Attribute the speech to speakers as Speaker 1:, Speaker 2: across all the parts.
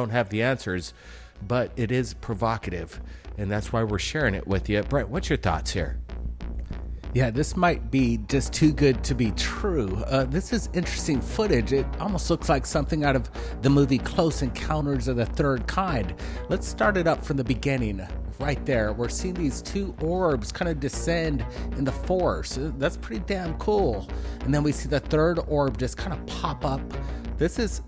Speaker 1: don't have the answers, but it is provocative, and that's why we're sharing it with you. Brent, what's your thoughts here?
Speaker 2: Yeah, this might be just too good to be true. This is interesting footage. It almost looks like something out of the movie Close Encounters of the Third Kind. Let's start it up from the beginning. Right there, we're seeing these two orbs kind of descend in the force. That's pretty damn cool. And then we see the third orb just kind of pop up. This is,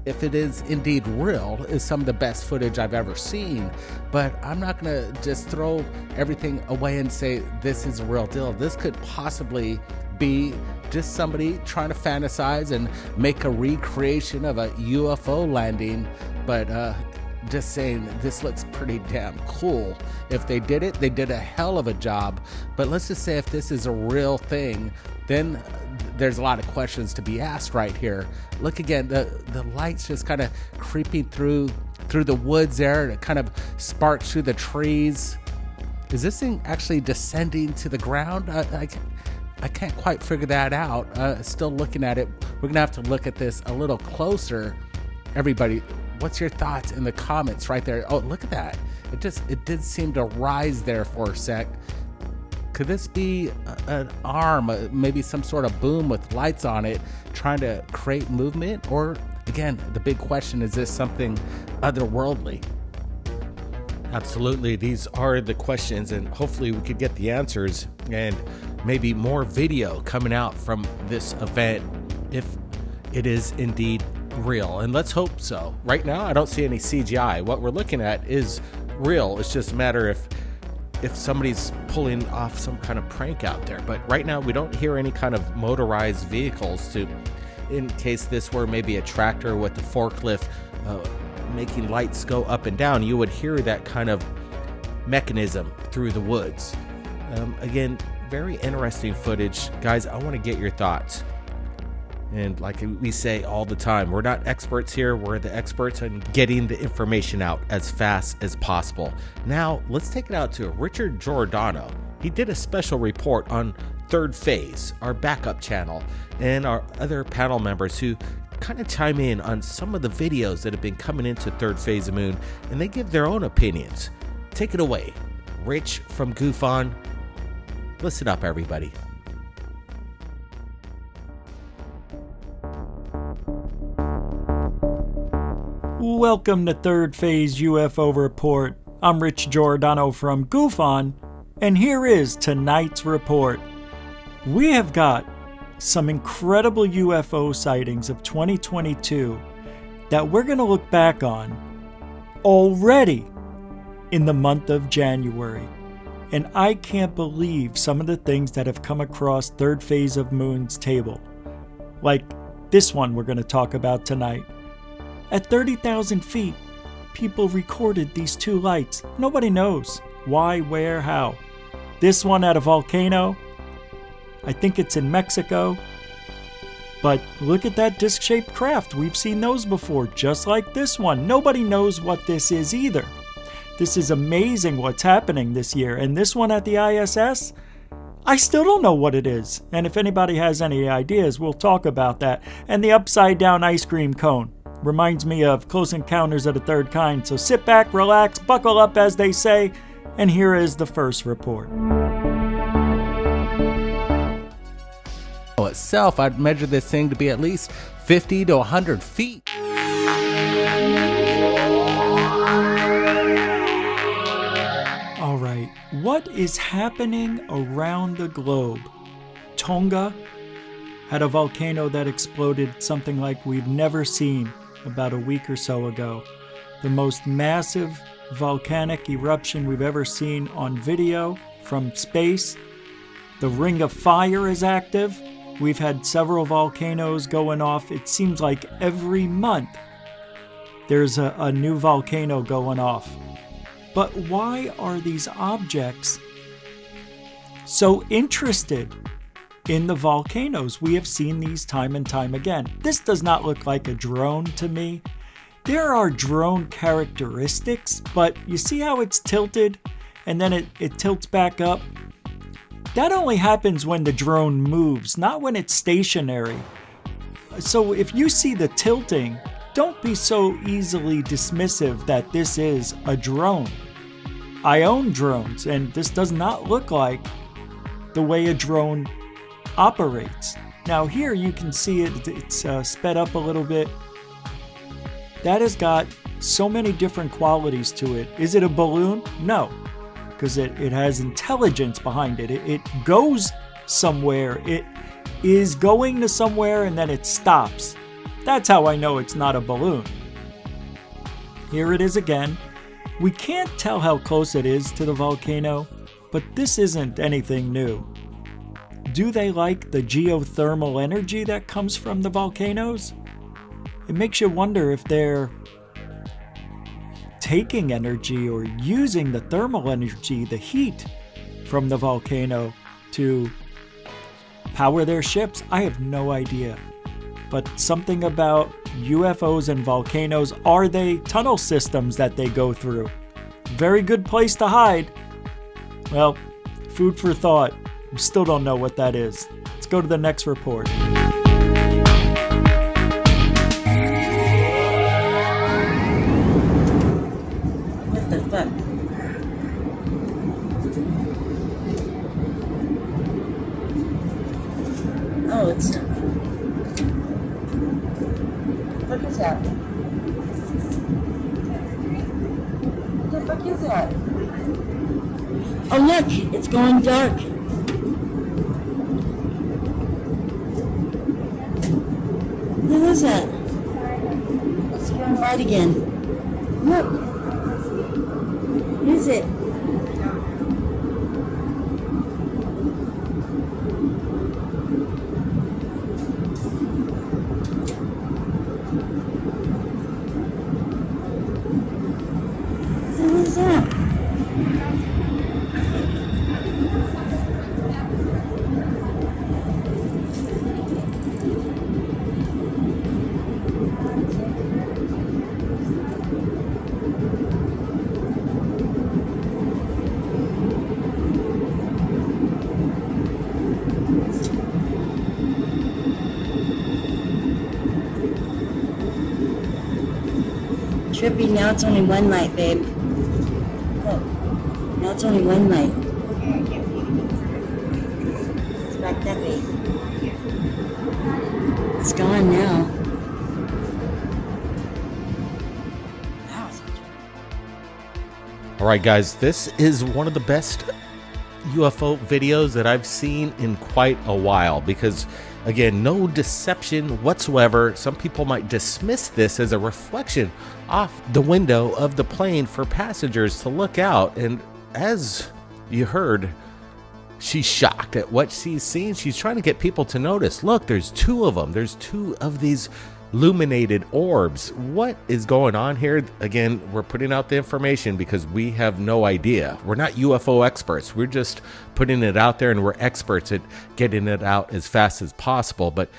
Speaker 2: if it is indeed real, is some of the best footage I've ever seen. But I'm not going to just throw everything away and say this is a real deal. This could possibly be just somebody trying to fantasize and make a recreation of a UFO landing. But just saying, this looks pretty damn cool. If they did it, they did a hell of a job. But let's just say if this is a real thing, then there's a lot of questions to be asked right here. Look again, the light's just kind of creeping through the woods there. It kind of sparks through the trees. Is this thing actually descending to the ground? I can't quite figure that out. Still looking at it. We're gonna have to look at this a little closer. Everybody, what's your thoughts in the comments right there? Oh, look at that. It did seem to rise there for a sec. Could this be an arm, maybe some sort of boom with lights on it, trying to create movement? Or, again, the big question, is this something otherworldly?
Speaker 1: Absolutely. These are the questions, and hopefully we could get the answers and maybe more video coming out from this event if it is indeed real. And let's hope so. Right now, I don't see any CGI. What we're looking at is real. It's just a matter if somebody's pulling off some kind of prank out there. But right now we don't hear any kind of motorized vehicles in case this were maybe a tractor with the forklift making lights go up and down. You would hear that kind of mechanism through the woods. Again, very interesting footage. Guys, I want to get your thoughts. And like we say all the time, we're not experts here. We're the experts on getting the information out as fast as possible. Now, let's take it out to Richard Giordano. He did a special report on Third Phase, our backup channel, and our other panel members who kind of chime in on some of the videos that have been coming into Third Phase of Moon, and they give their own opinions. Take it away, Rich from Goof On. Listen up, everybody.
Speaker 3: Welcome to Third Phase UFO Report. I'm Rich Giordano from Goof On, and here is tonight's report. We have got some incredible UFO sightings of 2022 that we're going to look back on already in the month of January. And I can't believe some of the things that have come across Third Phase of Moon's table. Like this one we're going to talk about tonight. At 30,000 feet, people recorded these two lights. Nobody knows why, where, how. This one at a volcano, I think it's in Mexico. But look at that disc-shaped craft. We've seen those before, just like this one. Nobody knows what this is either. This is amazing what's happening this year. And this one at the ISS, I still don't know what it is. And if anybody has any ideas, we'll talk about that. And the upside-down ice cream cone reminds me of Close Encounters of the Third Kind. So sit back, relax, buckle up, as they say, and here is the first report.
Speaker 2: Itself, I'd measure this thing to be at least 50 to 100 feet.
Speaker 3: All right, what is happening around the globe? Tonga had a volcano that exploded something like we've never seen about a week or so ago. The most massive volcanic eruption we've ever seen on video from space. The Ring of Fire is active. We've had several volcanoes going off. It seems like every month there's a new volcano going off. But why are these objects so interested in the volcanoes? We have seen these time and time again. This does not look like a drone to me. There are drone characteristics, but you see how it's tilted and then it tilts back up? That only happens when the drone moves, not when it's stationary. So if you see the tilting don't be so easily dismissive that this is a drone. I own drones, and this does not look like the way a drone operates. Now here you can see it's sped up a little bit. That has got so many different qualities to it. Is it a balloon? No, because it has intelligence behind it. It goes somewhere. It is going to somewhere and then it stops. That's how I know it's not a balloon. Here it is again. We can't tell how close it is to the volcano, but this isn't anything new. Do they like the geothermal energy that comes from the volcanoes? It makes you wonder if they're taking energy or using the thermal energy, the heat from the volcano to power their ships. I have no idea. But something about UFOs and volcanoes, are they tunnel systems that they go through? Very good place to hide. Well, food for thought. We still don't know what that is. Let's go to the next report.
Speaker 4: What the fuck? Oh, it's... What is that? What the fuck is that? Oh look, it's going dark. What is that? It's going light again. Look. What is it? What is that? Trippy, now it's only one light, babe. Look, now it's only one light. It's back that way. It's gone now.
Speaker 1: All right, guys, this is one of the best UFO videos that I've seen in quite a while because, again, no deception whatsoever. Some people might dismiss this as a reflection off the window of the plane for passengers to look out. And as you heard, she's shocked at what she's seen. She's trying to get people to notice. Look, there's two of them. There's two of these illuminated orbs. What is going on here? Again, we're putting out the information because we have no idea. We're not UFO experts. We're just putting it out there, and we're experts at getting it out as fast as possible. But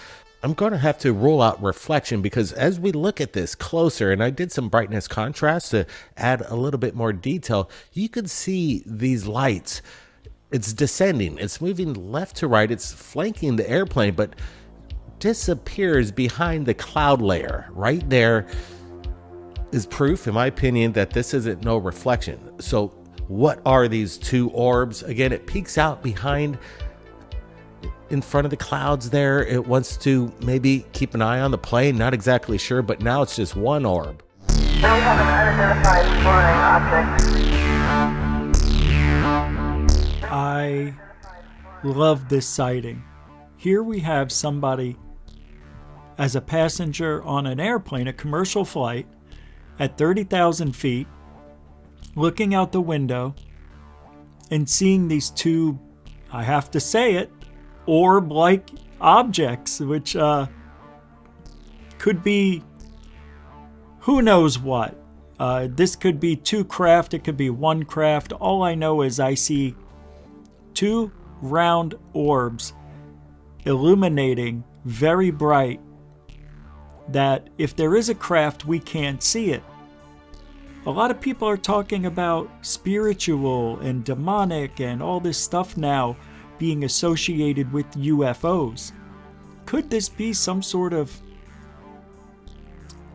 Speaker 1: I'm going to have to rule out reflection because as we look at this closer, and I did some brightness contrast to add a little bit more detail, you can see these lights. It's descending. It's moving left to right. It's flanking the airplane, but disappears behind the cloud layer. Right there is proof, in my opinion, that this isn't no reflection. So what are these two orbs? Again, it peeks out behind in front of the clouds there. It wants to maybe keep an eye on the plane. Not exactly sure, but now it's just one orb.
Speaker 5: We have an unidentified flying object.
Speaker 3: I love this sighting. Here we have somebody as a passenger on an airplane, a commercial flight, at 30,000 feet, looking out the window and seeing these two, I have to say it, orb-like objects, which could be who knows what. This could be two craft, it could be one craft. All I know is I see two round orbs illuminating very bright, that if there is a craft, we can't see it. A lot of people are talking about spiritual and demonic and all this stuff now being associated with UFOs. Could this be some sort of,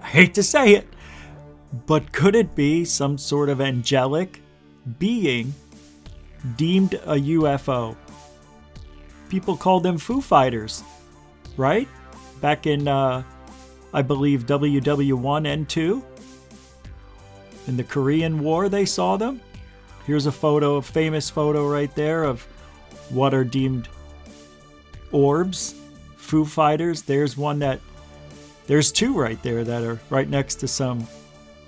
Speaker 3: I hate to say it, but could it be some sort of angelic being deemed a UFO? People called them Foo Fighters, right? Back in, I believe, WW1 and 2. In the Korean War, they saw them. Here's a photo, a famous photo right there of what are deemed orbs, Foo Fighters. There's two right there that are right next to some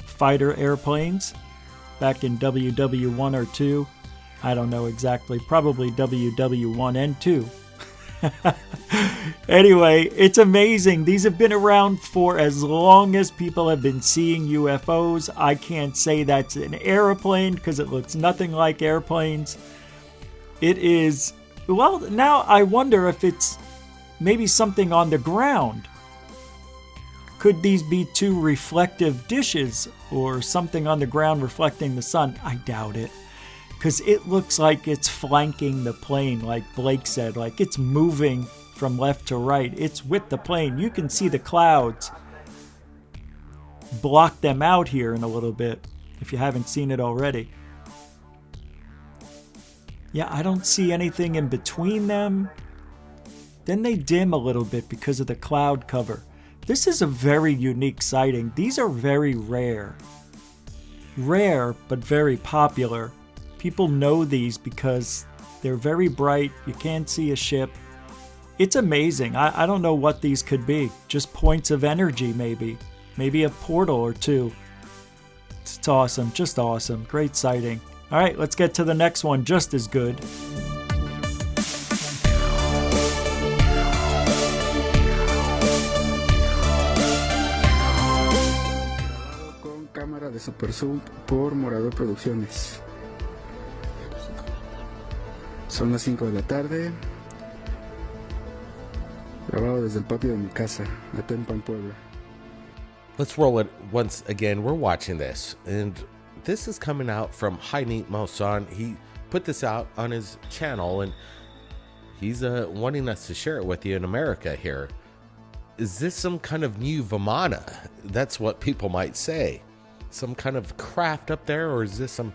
Speaker 3: fighter airplanes back in WW1 or 2. I don't know exactly, probably WW1 and 2. Anyway, it's amazing. These have been around for as long as people have been seeing UFOs. I can't say that's an airplane because it looks nothing like airplanes. It is, well, now I wonder if it's maybe something on the ground. Could these be two reflective dishes or something on the ground reflecting the sun? I doubt it. Because it looks like it's flanking the plane, like Blake said, like it's moving from left to right. It's with the plane. You can see the clouds block them out here in a little bit, if you haven't seen it already. Yeah, I don't see anything in between them. Then they dim a little bit because of the cloud cover. This is a very unique sighting. These are very rare. Rare, but very popular. People know these because they're very bright. You can't see a ship. It's amazing. I don't know what these could be. Just points of energy, maybe. Maybe a portal or two. It's awesome. Just awesome. Great sighting. All right, let's get to the next one. Just as good.
Speaker 6: Con cámara de super zoom por Morador Producciones. Son las 5 de la tarde. Grabado desde el patio de mi casa, Atempa, en Puebla.
Speaker 1: Let's roll it once again. We're watching this, and this is coming out from Haini Mosan. He put this out on his channel, and he's wanting us to share it with you in America here. Is this some kind of new Vimana? That's what people might say. Some kind of craft up there, or is this some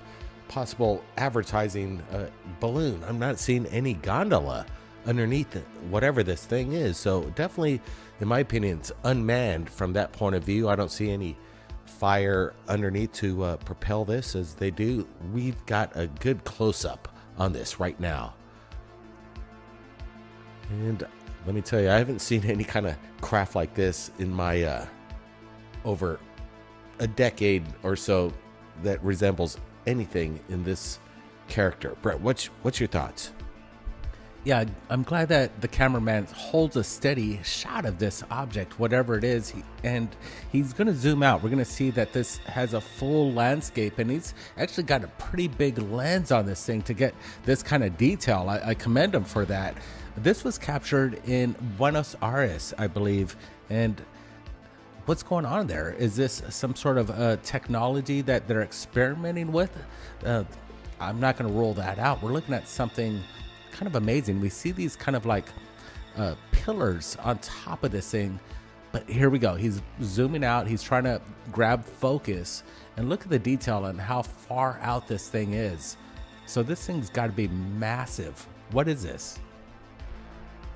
Speaker 1: possible advertising balloon? I'm not seeing any gondola underneath it, whatever this thing is. So definitely, in my opinion, it's unmanned from that point of view. I don't see any fire underneath to propel this as they do. We've got a good close-up on this right now. And let me tell you, I haven't seen any kind of craft like this in my over a decade or so that resembles anything in this character. Brett, what's your thoughts?
Speaker 2: Yeah, I'm glad that the cameraman holds a steady shot of this object, whatever it is, and he's going to zoom out. We're going to see that this has a full landscape, and he's actually got a pretty big lens on this thing to get this kind of detail. I commend him for that. This was captured in Buenos Aires, I believe, and what's going on there? Is this some sort of technology that they're experimenting with? I'm not going to rule that out. We're looking at something kind of amazing. We see these kind of like pillars on top of this thing, but here we go. He's zooming out. He's trying to grab focus, and look at the detail and how far out this thing is. So this thing's got to be massive. What is this?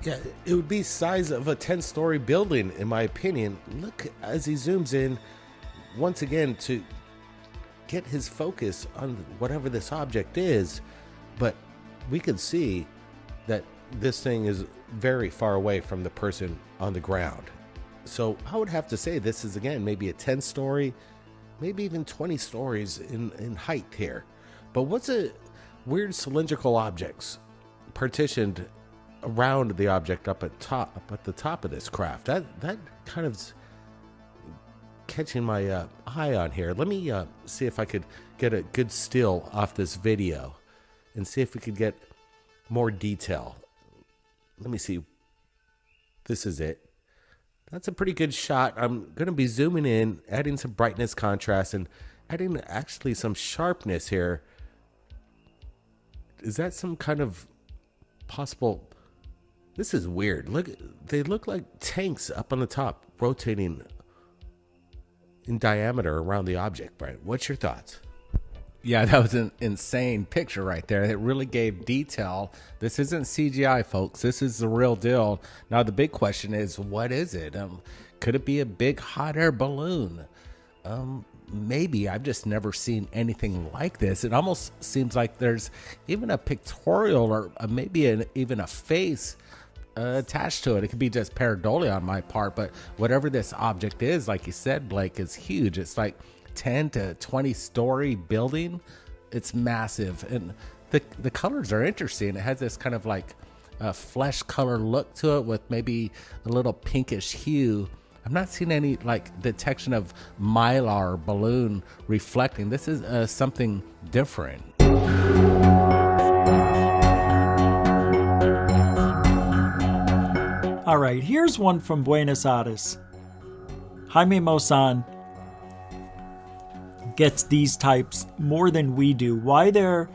Speaker 1: Yeah, it would be size of a 10-story building, in my opinion. Look as he zooms in once again to get his focus on whatever this object is, but we can see that this thing is very far away from the person on the ground. So I would have to say this is, again, maybe a 10-story, maybe even 20 stories in height here. But what's a weird cylindrical objects partitioned around the object up at the top of this craft? That kind of catching my eye on here. Let me see if I could get a good still off this video and see if we could get more detail. Let me see. This is it. That's a pretty good shot. I'm going to be zooming in, adding some brightness, contrast, and adding actually some sharpness here. Is that some kind of possible... This is weird. Look, they look like tanks up on the top, rotating in diameter around the object, Brent. What's your thoughts?
Speaker 2: Yeah, that was an insane picture right there. It really gave detail. This isn't CGI, folks. This is the real deal. Now, the big question is, what is it? Could it be a big hot air balloon? Maybe. I've just never seen anything like this. It almost seems like there's even a pictorial or maybe even a face attached to it. It could be just pareidolia on my part, but whatever this object is, like you said, Blake, is huge. It's like 10 to 20 story building. It's massive, and the colors are interesting. It has this kind of like a flesh color look to it with maybe a little pinkish hue. I'm not seeing any like detection of mylar balloon reflecting. This is something different.
Speaker 3: All right, here's one from Buenos Aires. Jaime Mozan gets these types more than we do. Why they're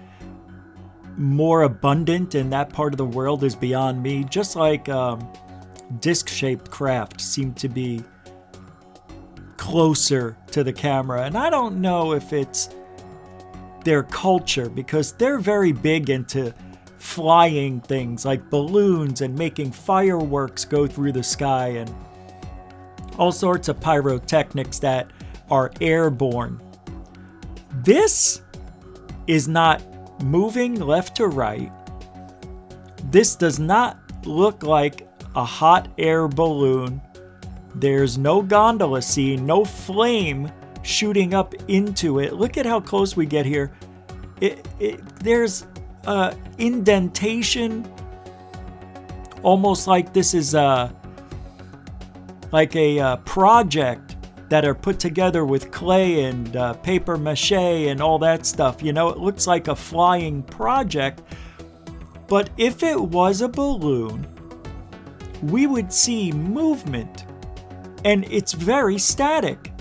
Speaker 3: more abundant in that part of the world is beyond me. Just like disc-shaped craft seem to be closer to the camera. And I don't know if it's their culture, because they're very big into flying things like balloons and making fireworks go through the sky and all sorts of pyrotechnics that are airborne. This is not moving left to right. This does not look like a hot air balloon. There's no gondola scene, no flame shooting up into it. Look at how close we get here. There's indentation, almost like this is like a project that are put together with clay and paper mache and all that stuff. You know, it looks like a flying project. But if it was a balloon, we would see movement, and it's very static.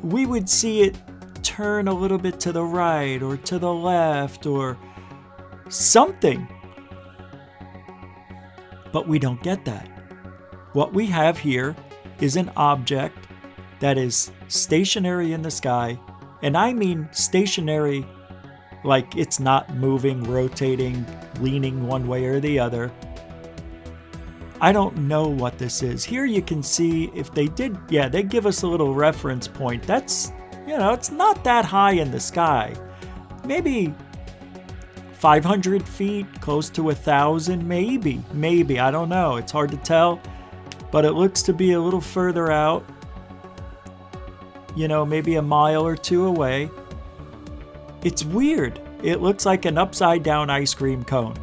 Speaker 3: We would see it turn a little bit to the right or to the left or something. But we don't get that. What we have here is an object that is stationary in the sky, and I mean stationary like it's not moving, rotating, leaning one way or the other. I don't know what this is. Here you can see if they did, yeah, they give us a little reference point. That's, you know, it's not that high in the sky. Maybe 500 feet, close to 1,000, maybe, I don't know. It's hard to tell, but it looks to be a little further out. You know, maybe a mile or two away. It's weird. It looks like an upside down ice cream cone.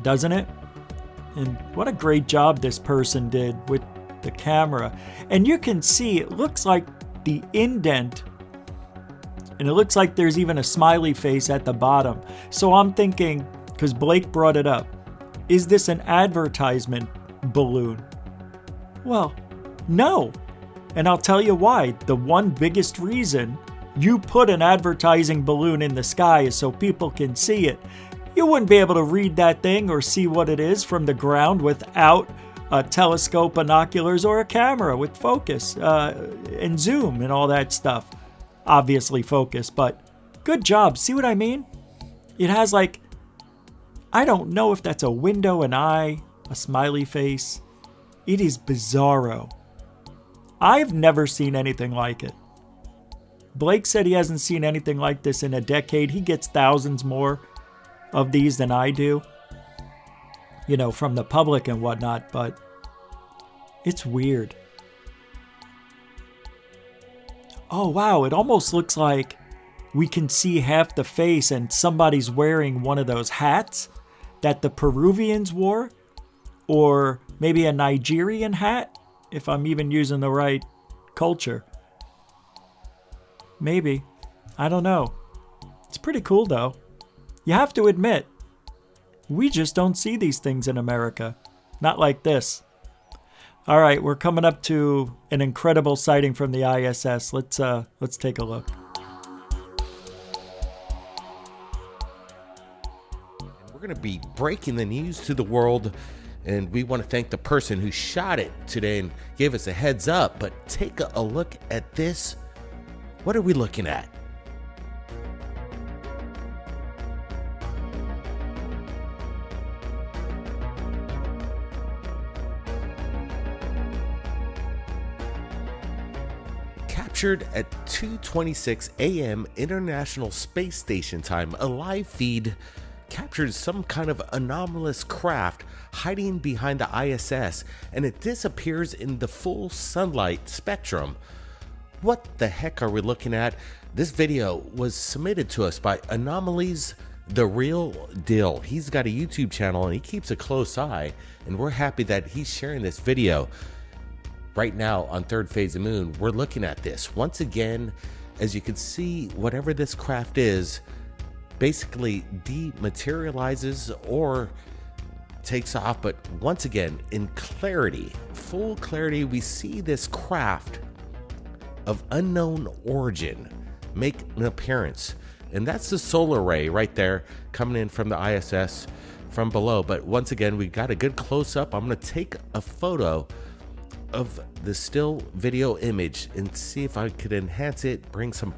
Speaker 3: Doesn't it? And what a great job this person did with the camera. And you can see it looks like the indent, and it looks like there's even a smiley face at the bottom. So I'm thinking, because Blake brought it up, is this an advertisement balloon? Well, no. And I'll tell you why. The one biggest reason you put an advertising balloon in the sky is so people can see it. You wouldn't be able to read that thing or see what it is from the ground without a telescope, binoculars, or a camera with focus and zoom and all that stuff. Obviously focus, but good job. See what I mean? It has like, I don't know if that's a window, an eye, a smiley face. It is bizarro. I've never seen anything like it. Blake said he hasn't seen anything like this in a decade. He gets thousands more of these than I do, you know, from the public and whatnot, but it's weird. Oh, wow, it almost looks like we can see half the face and somebody's wearing one of those hats that the Peruvians wore, or maybe a Nigerian hat, if I'm even using the right culture. Maybe. I don't know. It's pretty cool, though. You have to admit, we just don't see these things in America. Not like this. All right, we're coming up to an incredible sighting from the ISS. Let's take a look.
Speaker 1: We're going to be breaking the news to the world And we want to thank the person who shot it today and gave us a heads up. But take a look at this. What are we looking at? Captured at 2:26 a.m. International Space Station time, a live feed captured some kind of anomalous craft hiding behind the ISS, and it disappears in the full sunlight spectrum. What the heck are we looking at? This video was submitted to us by Anomalies The Real Deal. He's got a YouTube channel and he keeps a close eye, and we're happy that he's sharing this video. Right now on Third Phase of Moon, we're looking at this. Once again, as you can see, whatever this craft is, basically dematerializes or takes off. But once again, in clarity, full clarity, we see this craft of unknown origin make an appearance. And that's the solar ray right there coming in from the ISS from below. But once again, we got a good close-up. I'm going to take a photo of the still video image and see if I could enhance it, bring some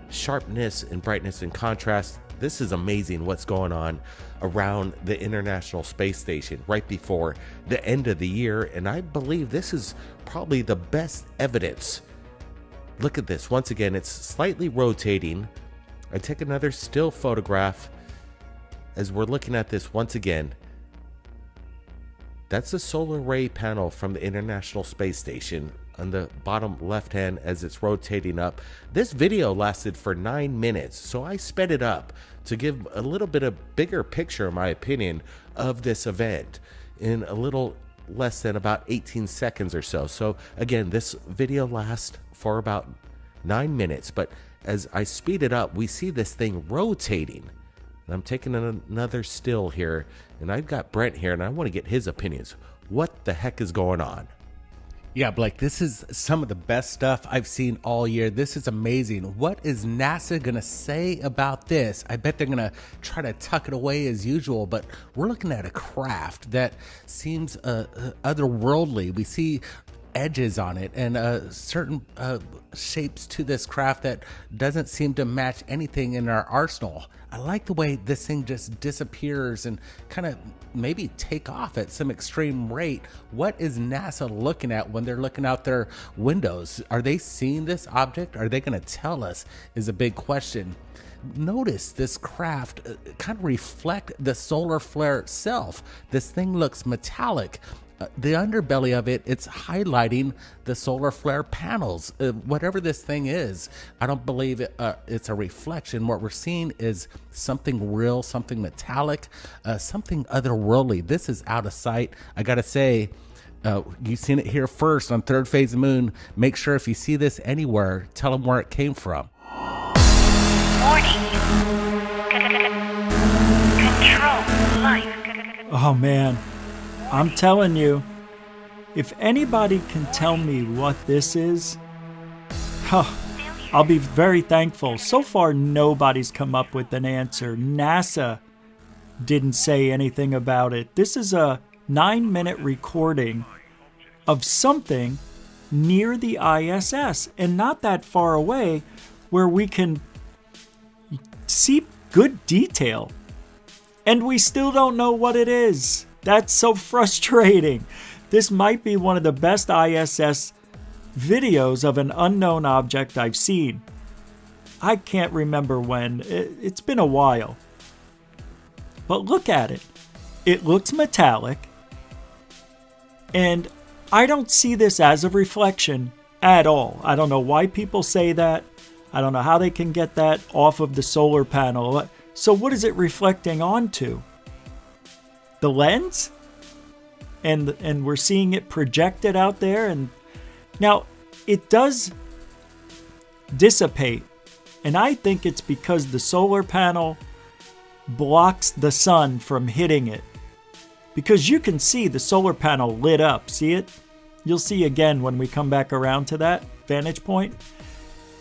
Speaker 1: sharpness and brightness and contrast. This is amazing what's going on around the International Space Station right before the end of the year, and I believe this is probably the best evidence. Look at this. Once again, it's slightly rotating. I take another still photograph as we're looking at this once again. That's the solar ray panel from the International Space Station on the bottom left hand as it's rotating up. This video lasted for 9 minutes, so I sped it up to give a little bit of bigger picture, in my opinion, of this event in a little less than about 18 seconds or so. So again, this video lasts for about 9 minutes, but as I speed it up, we see this thing rotating. And I'm taking another still here, and I've got Brent here, and I want to get his opinions. What the heck is going on?
Speaker 2: Yeah, Blake, this is some of the best stuff I've seen all year. This is amazing. What is NASA going to say about this? I bet they're going to try to tuck it away as usual, but we're looking at a craft that seems otherworldly. We see edges on it and certain shapes to this craft that doesn't seem to match anything in our arsenal. I like the way this thing just disappears and kind of maybe take off at some extreme rate. What is NASA looking at when they're looking out their windows? Are they seeing this object? Are they going to tell us is a big question. Notice this craft kind of reflect the solar flare itself. This thing looks metallic. The underbelly of it, it's highlighting the solar flare panels. Whatever this thing is, I don't believe it's a reflection. What we're seeing is something real, something metallic, something otherworldly. This is out of sight. I gotta say, you've seen it here first on Third Phase of Moon. Make sure if you see this anywhere, tell them where it came from.
Speaker 7: Warning. Control life.
Speaker 3: Oh man, I'm telling you, if anybody can tell me what this is, I'll be very thankful. So far, nobody's come up with an answer. NASA didn't say anything about it. This is a 9-minute recording of something near the ISS and not that far away where we can see good detail. And we still don't know what it is. That's so frustrating. This might be one of the best ISS videos of an unknown object I've seen. I can't remember when. It's been a while. But look at it. It looks metallic. And I don't see this as a reflection at all. I don't know why people say that. I don't know how they can get that off of the solar panel. So what is it reflecting onto? The lens? And we're seeing it projected out there. And now it does dissipate. And I think it's because the solar panel blocks the sun from hitting it. Because you can see the solar panel lit up. See it? You'll see again when we come back around to that vantage point.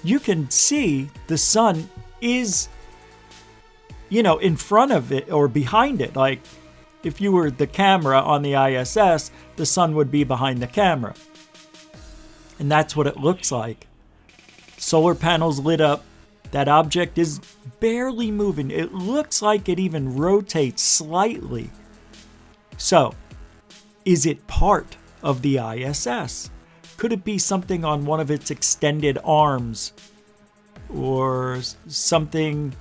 Speaker 3: You can see the sun is, in front of it or behind it. Like, if you were the camera on the ISS, the sun would be behind the camera. And that's what it looks like. Solar panels lit up. That object is barely moving. It looks like it even rotates slightly. So, is it part of the ISS? Could it be something on one of its extended arms? Or something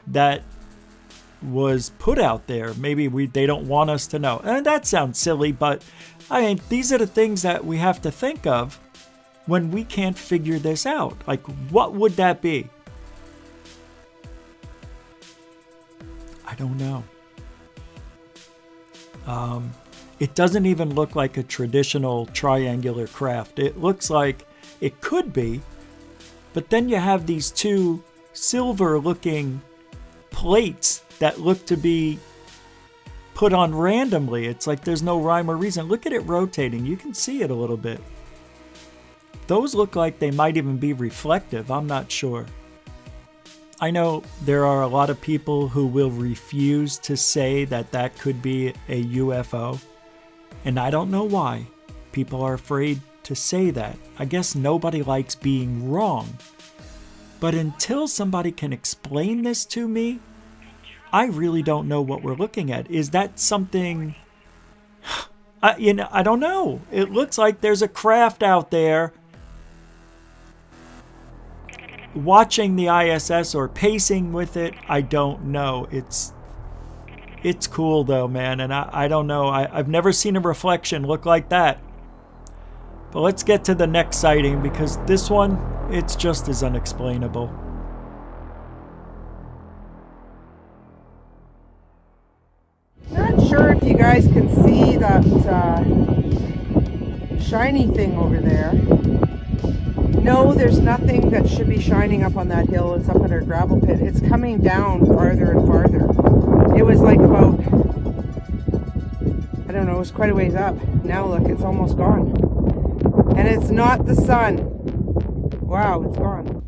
Speaker 3: that was put out there? Maybe they don't want us to know. And that sounds silly, but I mean, these are the things that we have to think of when we can't figure this out. Like, what would that be? I don't know. It doesn't even look like a traditional triangular craft. It looks like it could be, but then you have these two silver-looking plates that look to be put on randomly. It's like there's no rhyme or reason. Look at it rotating. You can see it a little bit. Those look like they might even be reflective. I'm not sure. I know there are a lot of people who will refuse to say that that could be a UFO. And I don't know why people are afraid to say that. I guess nobody likes being wrong. But until somebody can explain this to me, I really don't know what we're looking at. Is that something... I don't know. It looks like there's a craft out there watching the ISS or pacing with it. I don't know. It's cool though, man. And I don't know. I've never seen a reflection look like that. But let's get to the next sighting, because this one, it's just as unexplainable.
Speaker 8: Not sure if you guys can see that shiny thing over there. No, there's nothing that should be shining up on that hill. It's up in our gravel pit. It's coming down farther and farther. It was like about, I don't know, it was quite a ways up. Now look, it's almost gone. And it's not the sun. Wow, it's gone.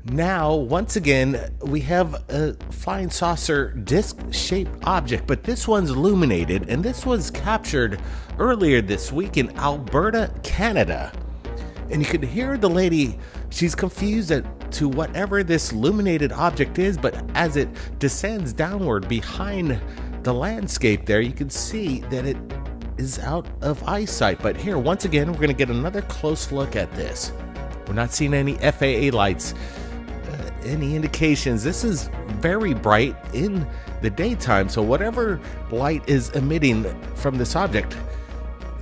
Speaker 1: Now, once again, we have a flying saucer disc-shaped object, but this one's illuminated, and this was captured earlier this week in Alberta, Canada. And you could hear the lady, she's confused to whatever this illuminated object is, but as it descends downward behind the landscape there, you can see that it is out of eyesight. But here, once again, we're going to get another close look at this. We're not seeing any FAA lights, any indications. This is very bright in the daytime, so whatever light is emitting from this object,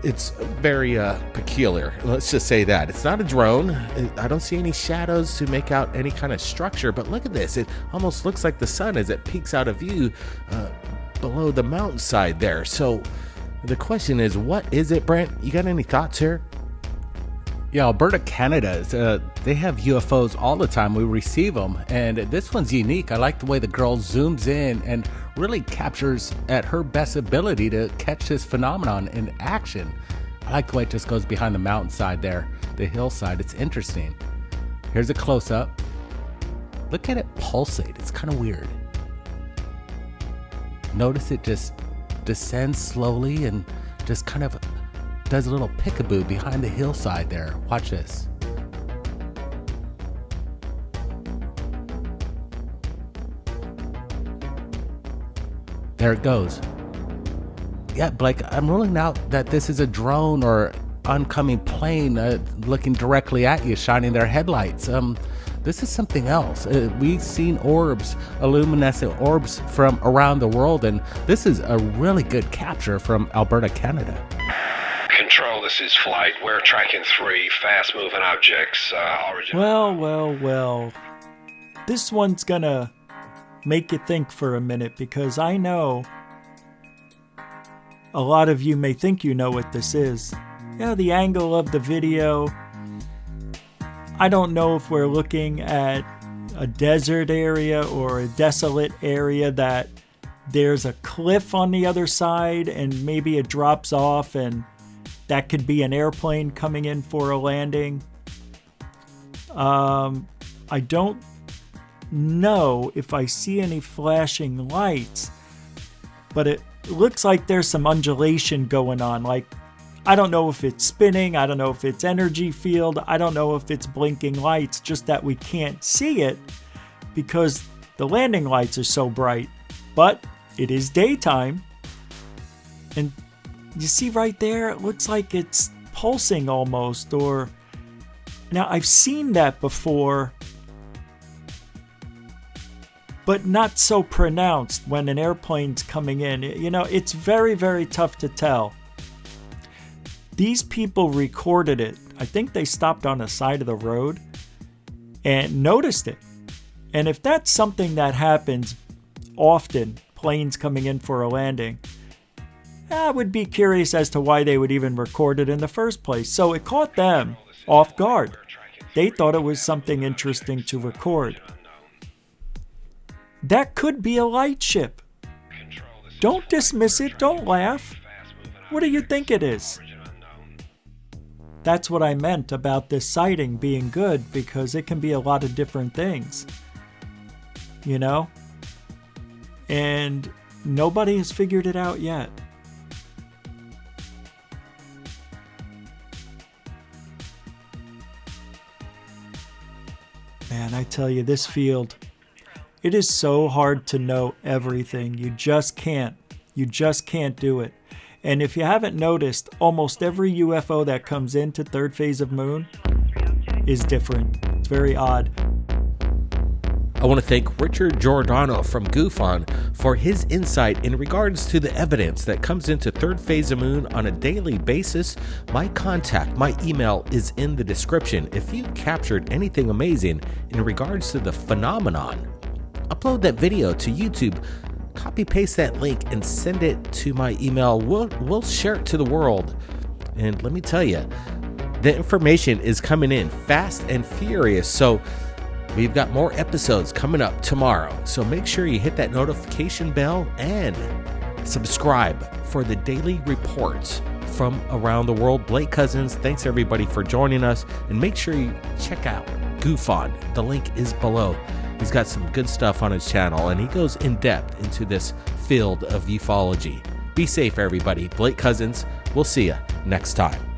Speaker 1: it's very peculiar. Let's just say that. It's not a drone. I don't see any shadows to make out any kind of structure, but look at this. It almost looks like the sun as it peeks out of view below the mountainside there. So the question is, what is it, Brent? You got any thoughts here?
Speaker 2: Yeah, Alberta, Canada, they have UFOs all the time. We receive them, and this one's unique. I like the way the girl zooms in and really captures at her best ability to catch this phenomenon in action. I like the way it just goes behind the mountainside there, the hillside. It's interesting. Here's a close-up. Look at it pulsate. It's kind of weird. Notice it just descends slowly and just kind of does a little peekaboo behind the hillside there. Watch this. There it goes. Yeah, Blake, I'm ruling out that this is a drone or oncoming plane looking directly at you, shining their headlights. This is something else. We've seen orbs, luminescent orbs from around the world, and this is a really good capture from Alberta, Canada.
Speaker 9: Control, this is Flight. We're tracking 3 fast-moving objects.
Speaker 3: Well. This one's gonna make you think for a minute, because I know a lot of you may think you know what this is. Yeah, the angle of the video. I don't know if we're looking at a desert area or a desolate area that there's a cliff on the other side and maybe it drops off, and that could be an airplane coming in for a landing. I don't know if I see any flashing lights, but it looks like there's some undulation going on. Like, I don't know if it's spinning, I don't know if it's energy field, I don't know if it's blinking lights, just that we can't see it because the landing lights are so bright. But it is daytime, and you see right there, it looks like it's pulsing almost. Or now I've seen that before, but not so pronounced when an airplane's coming in. You know, it's very, very tough to tell. These people recorded it. I think they stopped on the side of the road and noticed it. And if that's something that happens often, planes coming in for a landing, I would be curious as to why they would even record it in the first place. So it caught them off guard. They thought it was something interesting to record. That could be a light ship. Don't dismiss it. Don't laugh. What do you think it is? That's what I meant about this sighting being good, because it can be a lot of different things. You know? And nobody has figured it out yet. Man, I tell you, this field, it is so hard to know everything. You just can't. You just can't do it. And if you haven't noticed, almost every UFO that comes into third phase of moon is different. It's very odd.
Speaker 1: I want to thank Richard Giordano from GoofOn for his insight in regards to the evidence that comes into third phase of moon on a daily basis. My contact, my email is in the description. If you captured anything amazing in regards to the phenomenon, upload that video to YouTube, copy paste that link and send it to my email. We'll share it to the world. And let me tell you, the information is coming in fast and furious. So we've got more episodes coming up tomorrow. So make sure you hit that notification bell and subscribe for the daily reports from around the world. Blake Cousins, thanks everybody for joining us. And make sure you check out GoofOn. The link is below. He's got some good stuff on his channel, and he goes in depth into this field of ufology. Be safe, everybody. Blake Cousins. We'll see you next time.